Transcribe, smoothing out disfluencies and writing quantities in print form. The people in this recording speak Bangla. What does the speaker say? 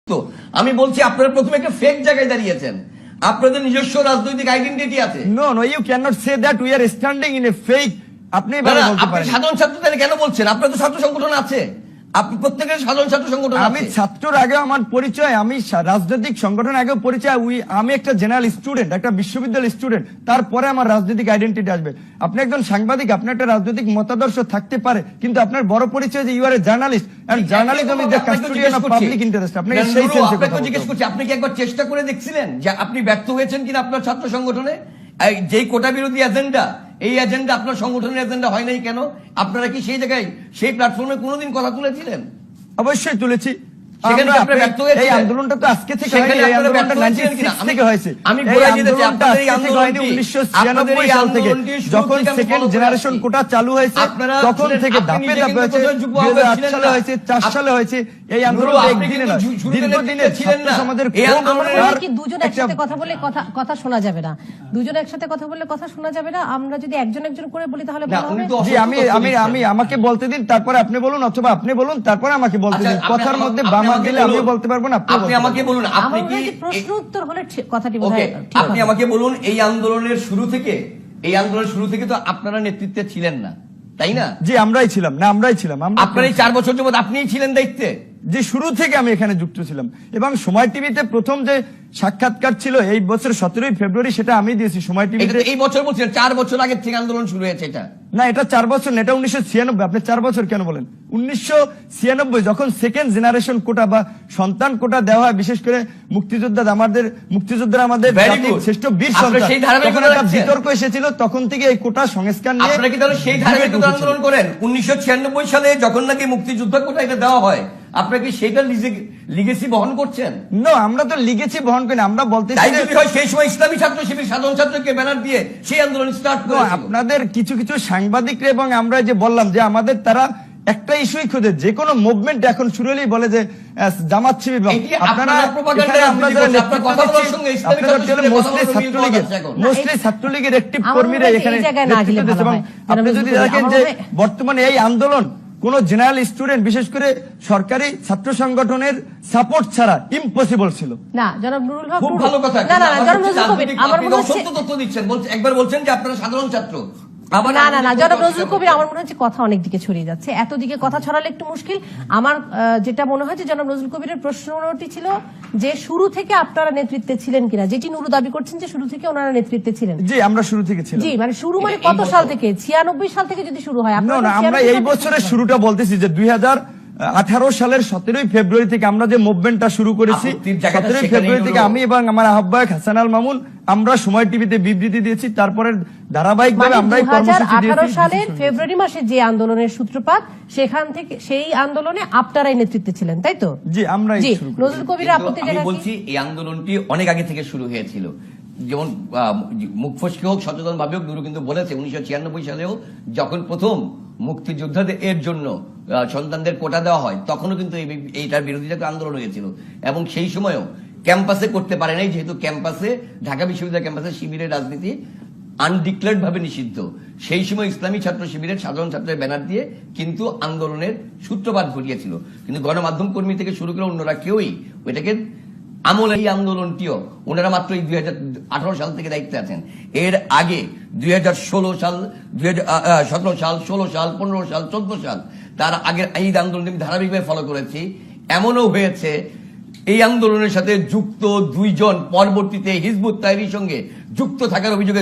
তো আমি বলছি আপনারা প্রথমে একটা ফেক জায়গায় দাঁড়িয়েছেন, আপনাদের নিজস্ব রাজনৈতিক আইডেন্টিটি আছে। No, you cannot say that we are standing in a fake. আপনি সাধারণ ছাত্র তাহলে কেন বলছেন? আপনার তো ছাত্র সংগঠন আছে, আপনি প্রত্যেকের সাধারণ ছাত্র সংগঠন। আমি ছাত্রর আগে আমার পরিচয়, আমি রাজনৈতিক সংগঠন আগে পরিচয়, আমি একটা জেনারেল স্টুডেন্ট, একটা বিশ্ববিদ্যালয় স্টুডেন্ট, তারপরে আমার রাজনৈতিক আইডেন্টিটি আসবে। আপনি একজন সাংবাদিক, আপনার একটা রাজনৈতিক মতাদর্শ থাকতে পারে, কিন্তু আপনার বড় পরিচয় যে you are a journalist, and journalism is the custodian of public interest. আপনাকে সেই সেন্সে কথা জিজ্ঞেস করছি, আপনি কি একবার চেষ্টা করে দেখছিলেন যে আপনি ব্যর্থ হয়েছেন কিনা আপনার ছাত্র সংগঠনে? যেই কোটা বিরোধী এজেন্ডা, এই এজেন্ডা আপনার সংগঠনের এজেন্ডা হয় নাই কেন? আপনারা কি সেই জায়গায়, সেই প্ল্যাটফর্মে কোনোদিন কথা তুলেছিলেন? অবশ্যই তুলেছি। এই আন্দোলনটা তো আজকে থেকে হয়নি, এই আন্দোলনটা 96 থেকে হয়েছে। আমি আন্দোলনটা 1996 সাল থেকে, যখন সেকেন্ড জেনারেশন কোটা চালু হয়েছে, তখন থেকে ধাপে ধাপে হয়েছে, 2008 সালে হয়েছে, 4 সালে হয়েছে। এই আন্দোলন একদিনে না, দীর্ঘদিনের ছাত্র সমাজের। দুজন একসাথে কথা বলে কথা শোনা যাবে না, দুজন একসাথে কথা বললে কথা শোনা যাবে না। আমরা যদি একজন একজন করে বলি তাহলে আমি আমাকে বলতে দিন, তারপরে আপনি বলুন, অথবা আপনি বলুন, তারপরে আমাকে বলতে দিন। কথার মধ্যে দিলে আমি বলতে পারবো না, আপনি আমাকে বলুন। আপনি কি প্রশ্ন উত্তর হলে কথাটি আপনি আমাকে বলুন, এই আন্দোলনের শুরু থেকে তো আপনারা নেতৃত্বে ছিলেন না, তাই না? জি, আমরাই ছিলাম। আপনার এই 4 বছর যাবত আপনিই ছিলেন দায়িত্বে। যে শুরু থেকে আমি এখানে যুক্ত ছিলাম, এবং সময় টিভিতে প্রথম যে সাক্ষাৎকার ছিল এই বছর 17 ফেব্রুয়ারি, সেটা আমি দিয়েছি সময় টিভিতে। এই বছর বলছেন 4 বছর আগে থেকে আন্দোলন শুরু হয়েছে। এটা না, এটা 4 বছর না, এটা 1996। আপনি 4 বছর কেন বলেন? 1996 যখন সেকেন্ড জেনারেশন কোটা বা সন্তান কোটা দেওয়া হয়, বিশেষ করে মুক্তিযোদ্ধারা আমাদের শ্রেষ্ঠ বীর সন্তান, তখন একটা বিতর্ক এসেছিল, তখন থেকে এই কোটা সংস্কার নিয়ে। আপনারা কি তাহলে সেই ধারাবাহিক আন্দোলন করেন? 1996 সালে যখন নাকি মুক্তিযোদ্ধা কোটা এটা দেওয়া হয়, আপনারা কি সেটা লিগেসি বহন করছেন? না, আমরা তো লিগেসি বহন করি না, আমরা বলতে চাই সেই সময় ইসলামী ছাত্র শিবির সাধারণ ছাত্রকে ব্যানার দিয়ে সেই আন্দোলন স্টার্ট করেছিল। আপনাদের কিছু সাংবাদিক এবং আমরা যে বললাম যে আমাদের তারা একটা ইস্যুই খুঁজে, যে কোনো মুভমেন্ট এখন শুরু হলেই বলে যে জামাত শিবির। মোস্টলি ছাত্রলীগের একটি কর্মীরা এখানে নেতৃত্ব দিচ্ছে। এবং আপনি যদি দেখেন যে বর্তমানে এই আন্দোলন কোন জেনারেল স্টুডেন্ট, বিশেষ করে সরকারি ছাত্র সংগঠনের সাপোর্ট ছাড়া ইম্পসিবল ছিল না। জনাব নুরুল হক, খুব ভালো কথা। জনাব নজরুল কবির আমার মনে হচ্ছে সত্য তথ্য দিচ্ছেন, একবার বলছেন যে আপনারা সাধারণ ছাত্র, না জনাব নজরুল কবির আমার মনে হচ্ছে কথা অনেক দিকে ছড়িয়ে যাচ্ছে। এত দিকে কথা ছড়ালে একটু মুশকিল। আমার যেটা মনে হয় যে জনাব নজরুল কবিরের প্রশ্নটি ছিল যে শুরু থেকে আপনারা নেতৃত্বে ছিলেন কিনা, যেটি নুরু দাবি করছেন যে শুরু থেকে ওনারা নেতৃত্বে ছিলেন। জি, আমরা শুরু থেকে ছিলাম। জি, মানে শুরু মানে কত সাল থেকে? 96 সাল থেকে যদি শুরু হয়? না, আমরা এই বছরের শুরুটা বলতেছি যে 2018 সালের 17 ফেব্রুয়ারি থেকে আমরা যে মুভমেন্টটা শুরু করেছি। 17 ফেব্রুয়ারি থেকে আমি এবং আমার আহ্বায়ক হাসান আল মামুন আমরা সময় টিভিতে বিবৃতি দিয়েছি, তারপরে ধারাবাহিকভাবে আমরা 2018 সালের ফেব্রুয়ারি মাসে যে আন্দোলনের সূত্রপাত, সেখান থেকে সেই আন্দোলনে আপনারাই নেতৃত্বে ছিলেন, তাই তো? জি, আমরাই। নজরুল কবির আপত্তি আমি বলছি এই আন্দোলনটি অনেক আগে থেকে শুরু হয়েছিল। যেমন মুখ ফসকে হোক, সচেতন ভাবে হোক, নুরু কিন্তু বলেছে 1996 সালেও যখন প্রথম মুক্তিযোদ্ধাদের এর জন্য সন্তানদের কোটা দেওয়া হয়, তখনও কিন্তু এইটার বিরোধিতা আন্দোলন হয়েছিল। এবং সেই সময়ও ক্যাম্পাসে করতে পারে নাই, যেহেতু ক্যাম্পাসে, ঢাকা বিশ্ববিদ্যালয় ক্যাম্পাসে শিবিরের রাজনীতি আনডিক্লেয়ার্ড ভাবে নিষিদ্ধ। সেই সময় ইসলামী ছাত্র শিবিরের সাধারণ ছাত্রের ব্যানার দিয়ে কিন্তু আন্দোলনের সূত্রপাত ঘটিয়েছিল। কিন্তু গণমাধ্যম কর্মী থেকে শুরু করে অন্যরা কেউই ওইটাকে আমল, এই আন্দোলনটিও ওনারা মাত্র 2018 সাল থেকে দায়িত্বে আছেন। এর আগে 2016 সাল, 2017 সাল, 16 সাল, 15 সাল, 14 সাল, তার আগের এই আন্দোলনটি আমি ধারাবাহিকভাবে ফলো করেছি। এমনও হয়েছে এই আন্দোলনের সাথে যুক্ত 2 জন পরবর্তীতে হিজবুত তাহরীরের সঙ্গে যুক্ত থাকার অভিযোগে